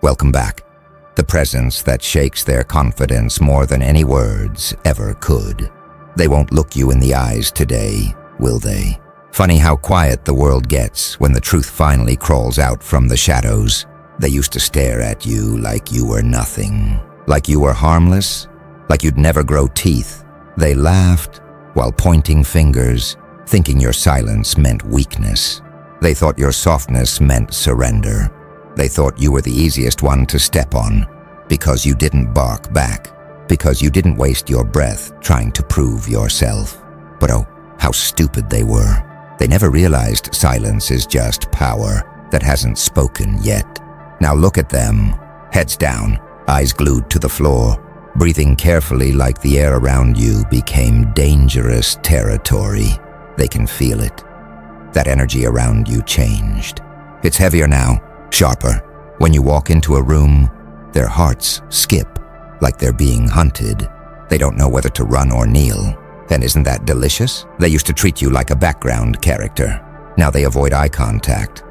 Welcome back. The presence that shakes their confidence more than any words ever could. They won't look you in the eyes today, will they? Funny how quiet the world gets when the truth finally crawls out from the shadows. They used to stare at you like you were nothing, like you were harmless, like you'd never grow teeth. They laughed while pointing fingers, thinking your silence meant weakness. They thought your softness meant surrender. They thought you were the easiest one to step on because you didn't bark back, because you didn't waste your breath trying to prove yourself. But oh, how stupid they were. They never realized silence is just power that hasn't spoken yet. Now look at them, heads down, eyes glued to the floor, breathing carefully like the air around you became dangerous territory. They can feel it. That energy around you changed. It's heavier now, sharper. When you walk into a room, their hearts skip like they're being hunted. They don't know whether to run or kneel. And isn't that delicious? They used to treat you like a background character. Now they avoid eye contact.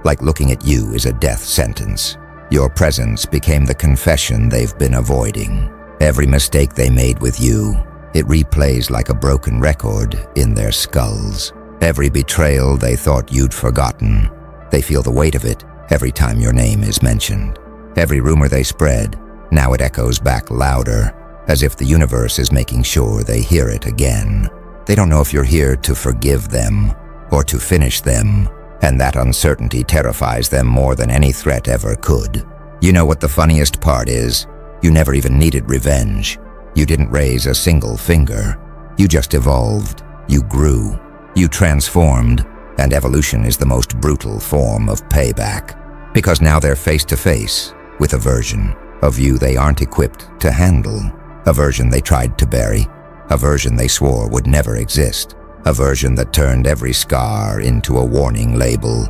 Like looking at you is a death sentence. Your presence became the confession they've been avoiding. Every mistake they made with you, it replays like a broken record in their skulls. Every betrayal they thought you'd forgotten, they feel the weight of it every time your name is mentioned. Every rumor they spread, now it echoes back louder, as if the universe is making sure they hear it again. They don't know if you're here to forgive them or to finish them, and that uncertainty terrifies them more than any threat ever could. You know what the funniest part is? You never even needed revenge. You didn't raise a single finger. You just evolved. You grew. You transformed. And evolution is the most brutal form of payback. Because now they're face to face with a version of you they aren't equipped to handle. A version they tried to bury, a version they swore would never exist, a version that turned every scar into a warning label.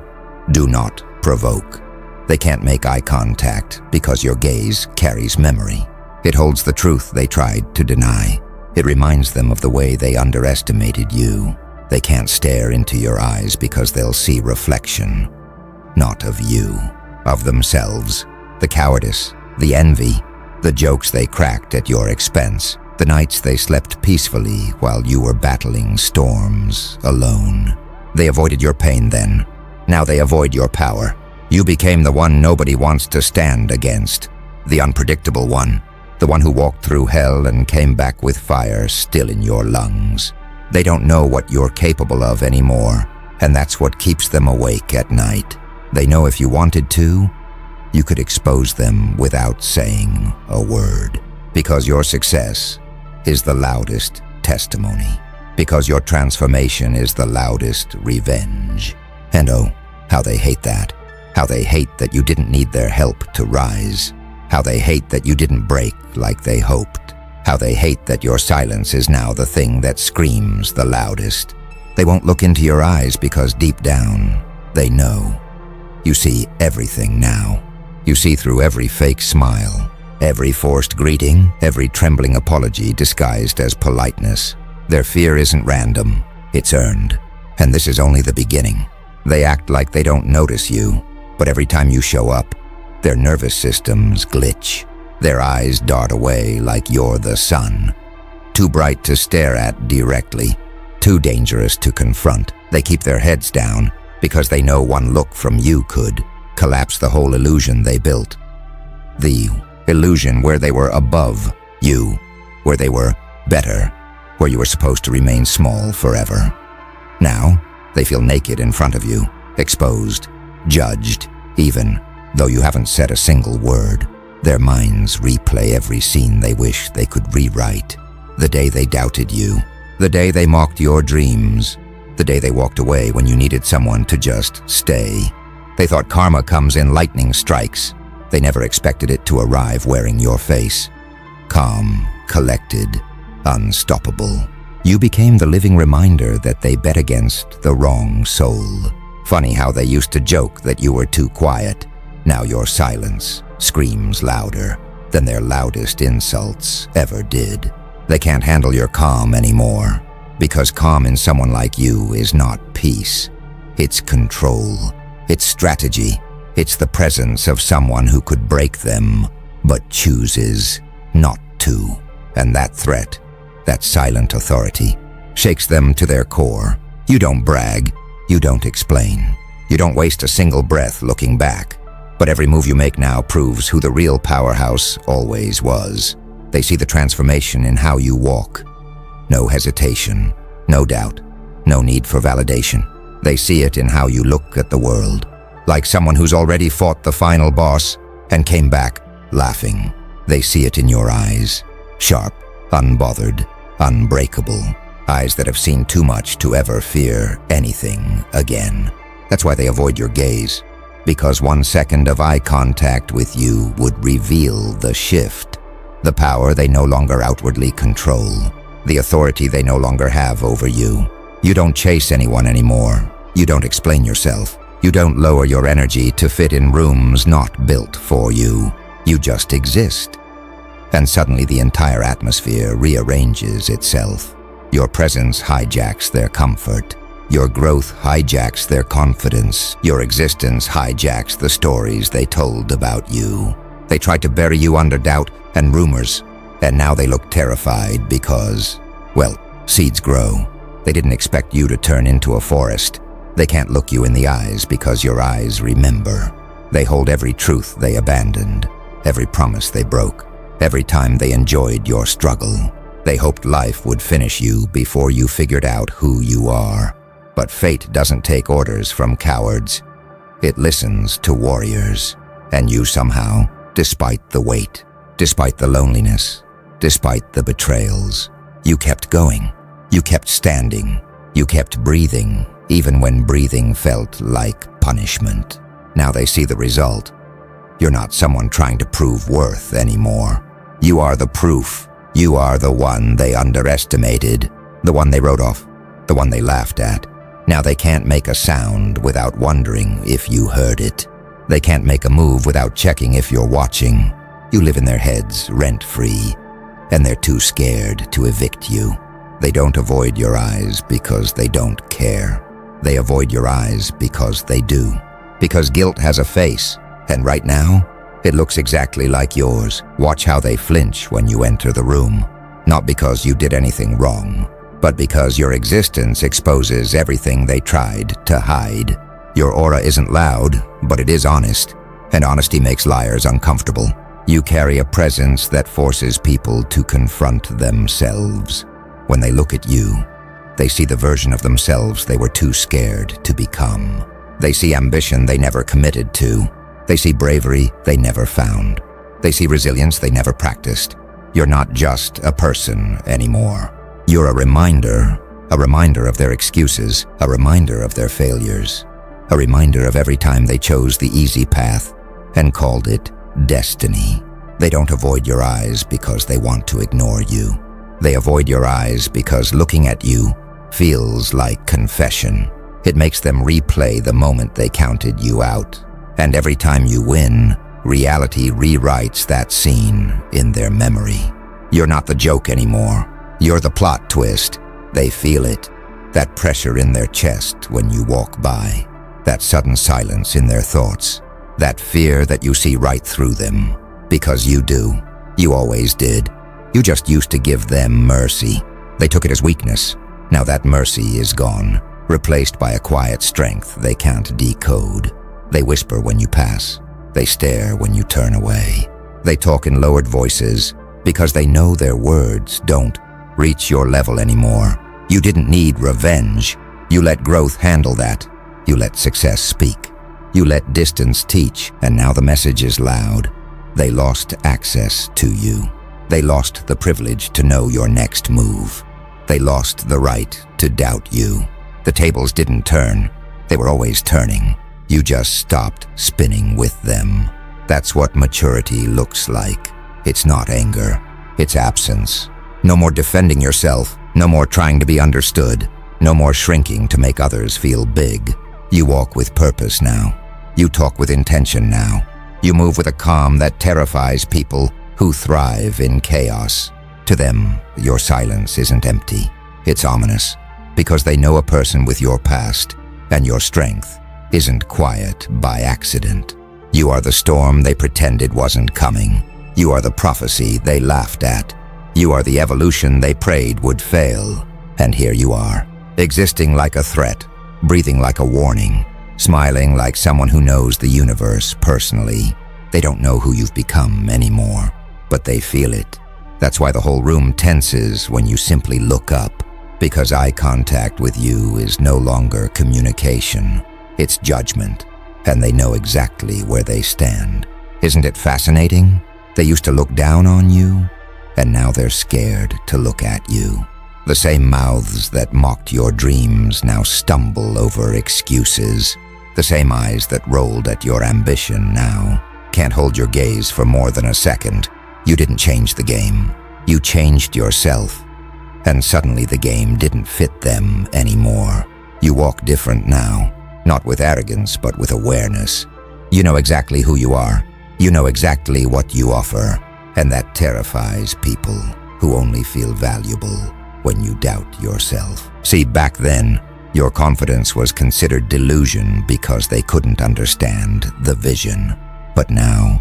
Do not provoke. They can't make eye contact because your gaze carries memory. It holds the truth they tried to deny. It reminds them of the way they underestimated you. They can't stare into your eyes because they'll see reflection, not of you, of themselves. The cowardice, the envy, the jokes they cracked at your expense, the nights they slept peacefully while you were battling storms alone. They avoided your pain then. Now they avoid your power. You became the one nobody wants to stand against. The unpredictable one. The one who walked through hell and came back with fire still in your lungs. They don't know what you're capable of anymore, and that's what keeps them awake at night. They know if you wanted to, you could expose them without saying a word. Because your success is the loudest testimony. Because your transformation is the loudest revenge. And oh, how they hate that. How they hate that you didn't need their help to rise. How they hate that you didn't break like they hoped. How they hate that your silence is now the thing that screams the loudest. They won't look into your eyes because deep down, they know. You see everything now. You see through every fake smile, every forced greeting, every trembling apology disguised as politeness. Their fear isn't random, it's earned. And this is only the beginning. They act like they don't notice you, but every time you show up, their nervous systems glitch. Their eyes dart away like you're the sun. Too bright to stare at directly, too dangerous to confront. They keep their heads down because they know one look from you could collapse the whole illusion they built. The illusion where they were above you, where they were better, where you were supposed to remain small forever. Now, they feel naked in front of you, exposed, judged, even though you haven't said a single word. Their minds replay every scene they wish they could rewrite. The day they doubted you, the day they mocked your dreams, the day they walked away when you needed someone to just stay. They thought karma comes in lightning strikes. They never expected it to arrive wearing your face. Calm, collected, unstoppable. You became the living reminder that they bet against the wrong soul. Funny how they used to joke that you were too quiet. Now your silence screams louder than their loudest insults ever did. They can't handle your calm anymore, because calm in someone like you is not peace. It's control. It's strategy. It's the presence of someone who could break them, but chooses not to. And that threat, that silent authority, shakes them to their core. You don't brag, you don't explain. You don't waste a single breath looking back. But every move you make now proves who the real powerhouse always was. They see the transformation in how you walk. No hesitation, no doubt, no need for validation. They see it in how you look at the world. Like someone who's already fought the final boss and came back laughing. They see it in your eyes. Sharp, unbothered, unbreakable. Eyes that have seen too much to ever fear anything again. That's why they avoid your gaze. Because 1 second of eye contact with you would reveal the shift. The power they no longer outwardly control. The authority they no longer have over you. You don't chase anyone anymore. You don't explain yourself. You don't lower your energy to fit in rooms not built for you. You just exist. And suddenly the entire atmosphere rearranges itself. Your presence hijacks their comfort. Your growth hijacks their confidence. Your existence hijacks the stories they told about you. They tried to bury you under doubt and rumors, and now they look terrified because, well, seeds grow. They didn't expect you to turn into a forest. They can't look you in the eyes because your eyes remember. They hold every truth they abandoned, every promise they broke, every time they enjoyed your struggle. They hoped life would finish you before you figured out who you are. But fate doesn't take orders from cowards. It listens to warriors. And you somehow, despite the weight, despite the loneliness, despite the betrayals, you kept going. You kept standing. You kept breathing, even when breathing felt like punishment. Now they see the result. You're not someone trying to prove worth anymore. You are the proof. You are the one they underestimated, the one they wrote off, the one they laughed at. Now they can't make a sound without wondering if you heard it. They can't make a move without checking if you're watching. You live in their heads, rent-free, and they're too scared to evict you. They don't avoid your eyes because they don't care. They avoid your eyes because they do. Because guilt has a face, and right now, it looks exactly like yours. Watch how they flinch when you enter the room. Not because you did anything wrong, but because your existence exposes everything they tried to hide. Your aura isn't loud, but it is honest, and honesty makes liars uncomfortable. You carry a presence that forces people to confront themselves. When they look at you, they see the version of themselves they were too scared to become. They see ambition they never committed to. They see bravery they never found. They see resilience they never practiced. You're not just a person anymore. You're a reminder of their excuses, a reminder of their failures, a reminder of every time they chose the easy path and called it destiny. They don't avoid your eyes because they want to ignore you. They avoid your eyes because looking at you feels like confession. It makes them replay the moment they counted you out. And every time you win, reality rewrites that scene in their memory. You're not the joke anymore. You're the plot twist. They feel it. That pressure in their chest when you walk by. That sudden silence in their thoughts. That fear that you see right through them. Because you do. You always did. You just used to give them mercy. They took it as weakness. Now that mercy is gone, replaced by a quiet strength they can't decode. They whisper when you pass. They stare when you turn away. They talk in lowered voices because they know their words don't reach your level anymore. You didn't need revenge. You let growth handle that. You let success speak. You let distance teach, and now the message is loud. They lost access to you. They lost the privilege to know your next move. They lost the right to doubt you. The tables didn't turn. They were always turning. You just stopped spinning with them. That's what maturity looks like. It's not anger. It's absence. No more defending yourself. No more trying to be understood. No more shrinking to make others feel big. You walk with purpose now. You talk with intention now. You move with a calm that terrifies people who thrive in chaos. To them, your silence isn't empty. It's ominous, because they know a person with your past, and your strength isn't quiet by accident. You are the storm they pretended wasn't coming. You are the prophecy they laughed at. You are the evolution they prayed would fail. And here you are, existing like a threat, breathing like a warning, smiling like someone who knows the universe personally. They don't know who you've become anymore, but they feel it. That's why the whole room tenses when you simply look up, because eye contact with you is no longer communication. It's judgment, and they know exactly where they stand. Isn't it fascinating? They used to look down on you, and now they're scared to look at you. The same mouths that mocked your dreams now stumble over excuses. The same eyes that rolled at your ambition now can't hold your gaze for more than a second. You didn't change the game. You changed yourself. And suddenly the game didn't fit them anymore. You walk different now, not with arrogance, but with awareness. You know exactly who you are. You know exactly what you offer. And that terrifies people who only feel valuable when you doubt yourself. See, back then, your confidence was considered delusion because they couldn't understand the vision. But now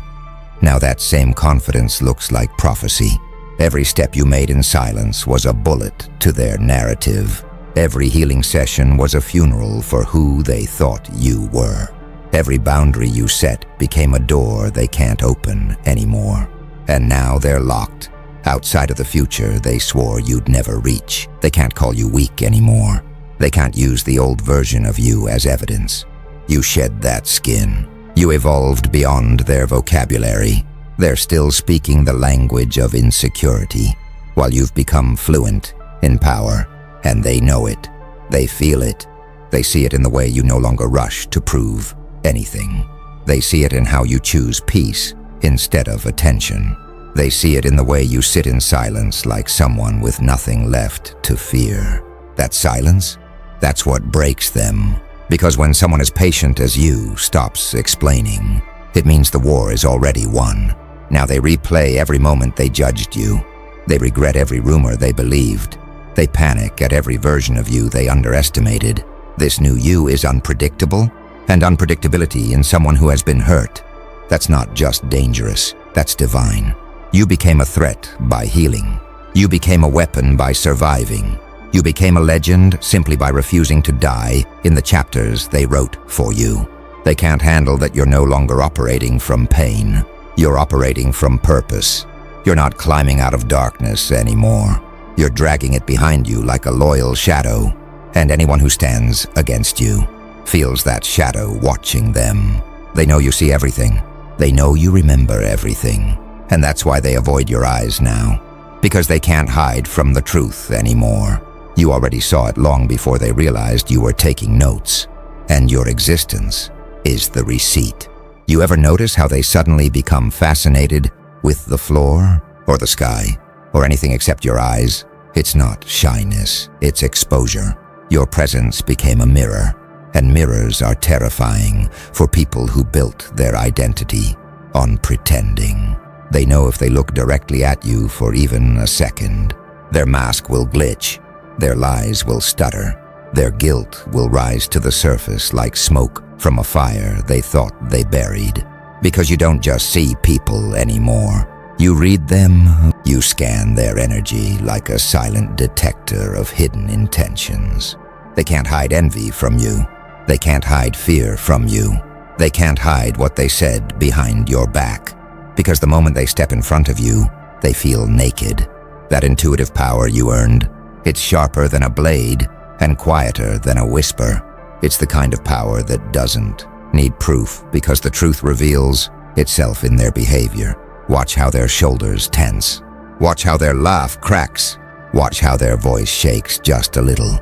that same confidence looks like prophecy. Every step you made in silence was a bullet to their narrative. Every healing session was a funeral for who they thought you were. Every boundary you set became a door they can't open anymore. And now they're locked. Outside of the future they swore you'd never reach. They can't call you weak anymore. They can't use the old version of you as evidence. You shed that skin. You evolved beyond their vocabulary. They're still speaking the language of insecurity, while you've become fluent in power, and they know it. They feel it. They see it in the way you no longer rush to prove anything. They see it in how you choose peace instead of attention. They see it in the way you sit in silence like someone with nothing left to fear. That silence, that's what breaks them. Because when someone as patient as you stops explaining, it means the war is already won. Now they replay every moment they judged you. They regret every rumor they believed. They panic at every version of you they underestimated. This new you is unpredictable, and unpredictability in someone who has been hurt, that's not just dangerous, that's divine. You became a threat by healing. You became a weapon by surviving. You became a legend simply by refusing to die in the chapters they wrote for you. They can't handle that you're no longer operating from pain. You're operating from purpose. You're not climbing out of darkness anymore. You're dragging it behind you like a loyal shadow, and anyone who stands against you feels that shadow watching them. They know you see everything. They know you remember everything, and that's why they avoid your eyes now, because they can't hide from the truth anymore. You already saw it long before they realized you were taking notes, and your existence is the receipt. You ever notice how they suddenly become fascinated with the floor, or the sky, or anything except your eyes? It's not shyness, it's exposure. Your presence became a mirror, and mirrors are terrifying for people who built their identity on pretending. They know if they look directly at you for even a second, their mask will glitch. Their lies will stutter. Their guilt will rise to the surface like smoke from a fire they thought they buried. Because you don't just see people anymore. You read them, you scan their energy like a silent detector of hidden intentions. They can't hide envy from you. They can't hide fear from you. They can't hide what they said behind your back. Because the moment they step in front of you, they feel naked. That intuitive power you earned, it's sharper than a blade and quieter than a whisper. It's the kind of power that doesn't need proof because the truth reveals itself in their behavior. Watch how their shoulders tense. Watch how their laugh cracks. Watch how their voice shakes just a little.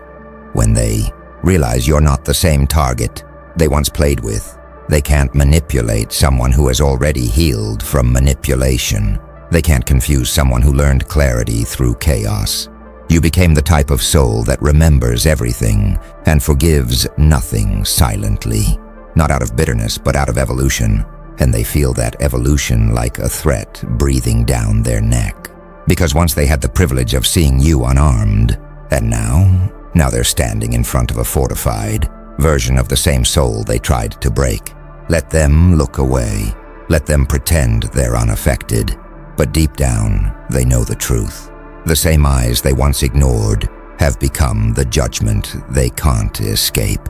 When they realize you're not the same target they once played with, they can't manipulate someone who has already healed from manipulation. They can't confuse someone who learned clarity through chaos. You became the type of soul that remembers everything and forgives nothing silently. Not out of bitterness, but out of evolution. And they feel that evolution like a threat breathing down their neck. Because once they had the privilege of seeing you unarmed, and now they're standing in front of a fortified version of the same soul they tried to break. Let them look away. Let them pretend they're unaffected. But deep down, they know the truth. The same eyes they once ignored have become the judgment they can't escape.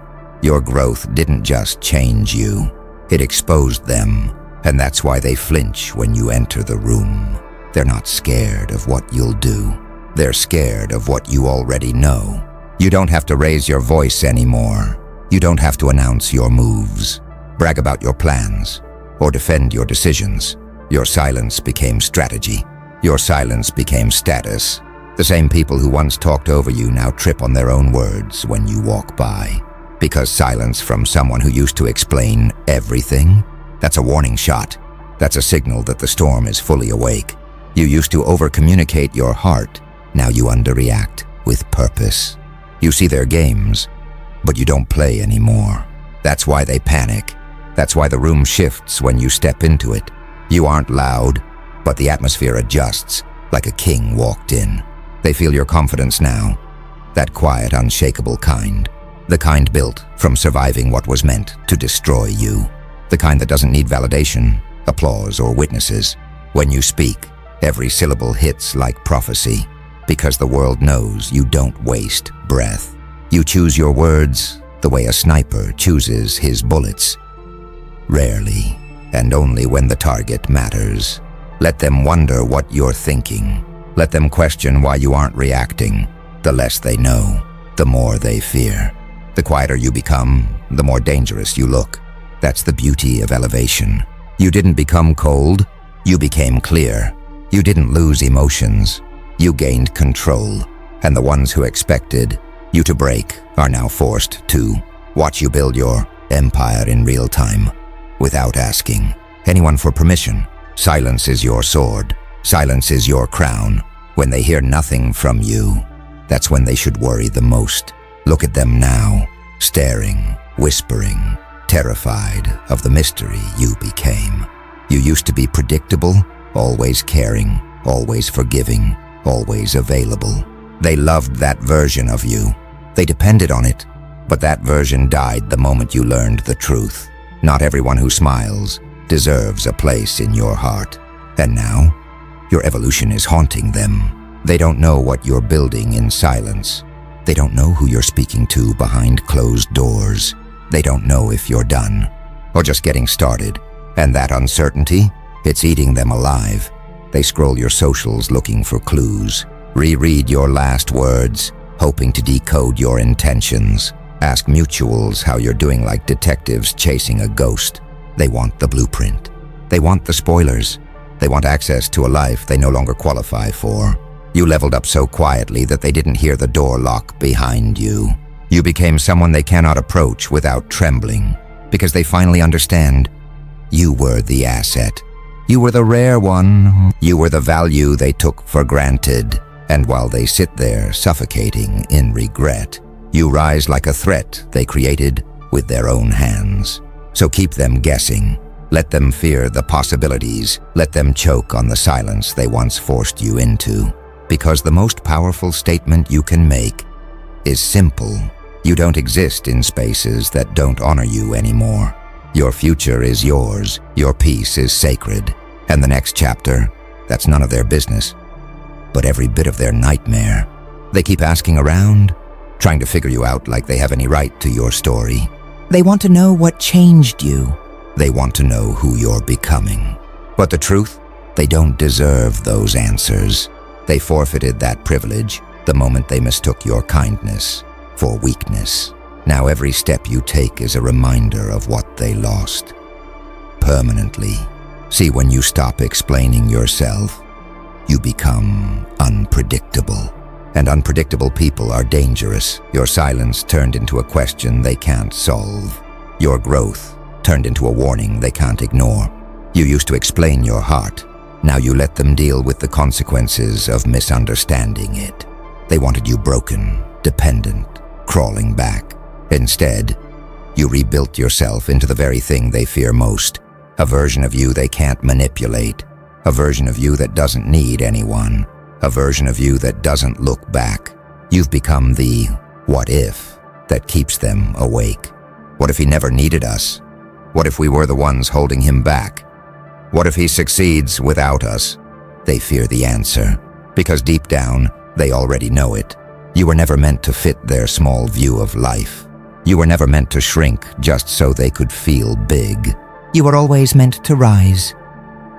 Your growth didn't just change you, it exposed them, and that's why they flinch when you enter the room. They're not scared of what you'll do. They're scared of what you already know. You don't have to raise your voice anymore. You don't have to announce your moves, brag about your plans, or defend your decisions. Your silence became strategy. Your silence became status. The same people who once talked over you now trip on their own words when you walk by. Because silence from someone who used to explain everything, that's a warning shot. That's a signal that the storm is fully awake. You used to over-communicate your heart. Now you underreact with purpose. You see their games, but you don't play anymore. That's why they panic. That's why the room shifts when you step into it. You aren't loud, but the atmosphere adjusts like a king walked in. They feel your confidence now. That quiet, unshakable kind. The kind built from surviving what was meant to destroy you. The kind that doesn't need validation, applause, or witnesses. When you speak, every syllable hits like prophecy, because the world knows you don't waste breath. You choose your words the way a sniper chooses his bullets. Rarely, and only when the target matters. Let them wonder what you're thinking. Let them question why you aren't reacting. The less they know, the more they fear. The quieter you become, the more dangerous you look. That's the beauty of elevation. You didn't become cold, you became clear. You didn't lose emotions, you gained control. And the ones who expected you to break are now forced to watch you build your empire in real time, without asking anyone for permission. Silence is your sword. Silence is your crown. When they hear nothing from you, that's when they should worry the most. Look at them now, staring, whispering, terrified of the mystery you became. You used to be predictable, always caring, always forgiving, always available. They loved that version of you. They depended on it, but that version died the moment you learned the truth. Not everyone who smiles deserves a place in your heart. And now, your evolution is haunting them. They don't know what you're building in silence. They don't know who you're speaking to behind closed doors. They don't know if you're done, or just getting started. And that uncertainty, it's eating them alive. They scroll your socials looking for clues, reread your last words, hoping to decode your intentions. Ask mutuals how you're doing like detectives chasing a ghost. They want the blueprint. They want the spoilers. They want access to a life they no longer qualify for. You leveled up so quietly that they didn't hear the door lock behind you. You became someone they cannot approach without trembling, because they finally understand you were the asset. You were the rare one. You were the value they took for granted. And while they sit there suffocating in regret, you rise like a threat they created with their own hands. So keep them guessing. Let them fear the possibilities. Let them choke on the silence they once forced you into. Because the most powerful statement you can make is simple. You don't exist in spaces that don't honor you anymore. Your future is yours. Your peace is sacred. And the next chapter, that's none of their business, but every bit of their nightmare. They keep asking around, trying to figure you out like they have any right to your story. They want to know what changed you. They want to know who you're becoming. But the truth, they don't deserve those answers. They forfeited that privilege the moment they mistook your kindness for weakness. Now every step you take is a reminder of what they lost. Permanently. See, when you stop explaining yourself, you become unpredictable. And unpredictable people are dangerous. Your silence turned into a question they can't solve. Your growth turned into a warning they can't ignore. You used to explain your heart. Now you let them deal with the consequences of misunderstanding it. They wanted you broken, dependent, crawling back. Instead, you rebuilt yourself into the very thing they fear most. A version of you they can't manipulate. A version of you that doesn't need anyone. A version of you that doesn't look back. You've become the what if that keeps them awake. What if he never needed us? What if we were the ones holding him back? What if he succeeds without us? They fear the answer, because deep down, they already know it. You were never meant to fit their small view of life. You were never meant to shrink just so they could feel big. You were always meant to rise.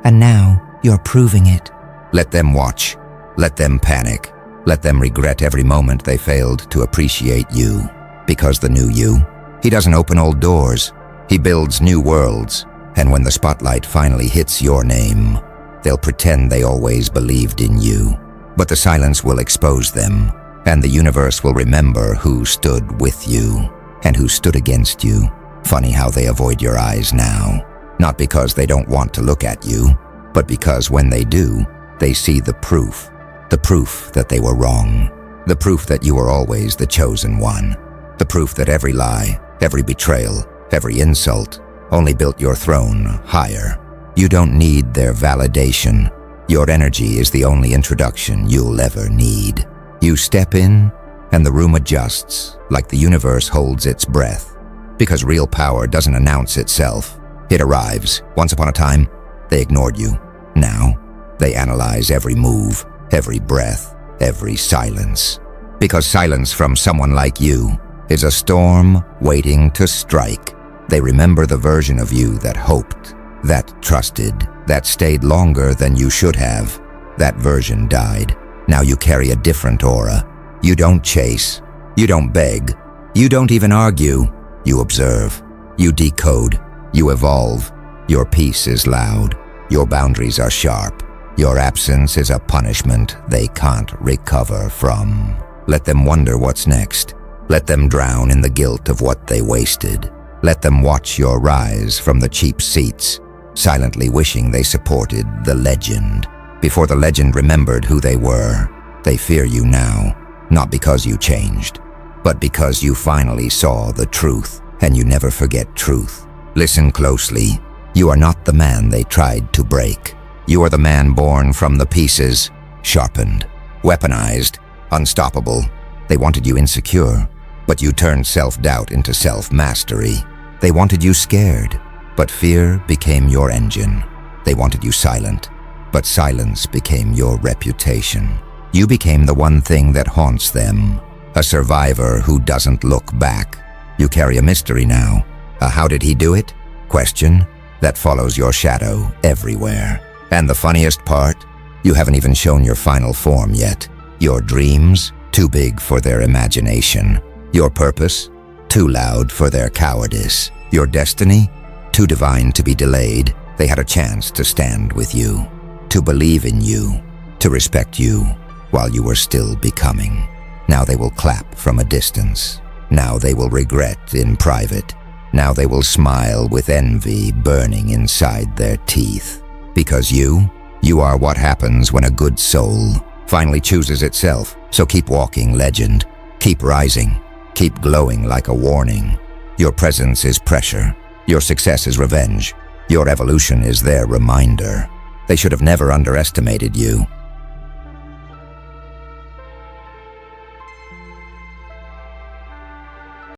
And now, you're proving it. Let them watch. Let them panic. Let them regret every moment they failed to appreciate you. Because the new you, he doesn't open old doors. He builds new worlds. And when the spotlight finally hits your name, they'll pretend they always believed in you. But the silence will expose them, and the universe will remember who stood with you and who stood against you. Funny how they avoid your eyes now. Not because they don't want to look at you, but because when they do, they see the proof that they were wrong, the proof that you were always the chosen one, the proof that every lie, every betrayal, every insult only built your throne higher. You don't need their validation. Your energy is the only introduction you'll ever need. You step in, and the room adjusts, like the universe holds its breath. Because real power doesn't announce itself. It arrives. Once upon a time, they ignored you. Now, they analyze every move, every breath, every silence. Because silence from someone like you is a storm waiting to strike. They remember the version of you that hoped, that trusted, that stayed longer than you should have. That version died. Now you carry a different aura. You don't chase. You don't beg. You don't even argue. You observe. You decode. You evolve. Your peace is loud. Your boundaries are sharp. Your absence is a punishment they can't recover from. Let them wonder what's next. Let them drown in the guilt of what they wasted. Let them watch your rise from the cheap seats, silently wishing they supported the legend. Before the legend remembered who they were, they fear you now, not because you changed, but because you finally saw the truth, and you never forget truth. Listen closely. You are not the man they tried to break. You are the man born from the pieces, sharpened, weaponized, unstoppable. They wanted you insecure, but you turned self-doubt into self-mastery. They wanted you scared, but fear became your engine. They wanted you silent, but silence became your reputation. You became the one thing that haunts them, a survivor who doesn't look back. You carry a mystery now, a how did he do it? Question that follows your shadow everywhere. And the funniest part, you haven't even shown your final form yet. Your dreams, too big for their imagination. Your purpose, too loud for their cowardice. Your destiny, too divine to be delayed. They had a chance to stand with you, to believe in you, to respect you while you were still becoming. Now they will clap from a distance. Now they will regret in private. Now they will smile with envy burning inside their teeth. Because you are what happens when a good soul finally chooses itself. So keep walking, legend. Keep rising. Keep glowing like a warning. Your presence is pressure. Your success is revenge. Your evolution is their reminder. They should have never underestimated you.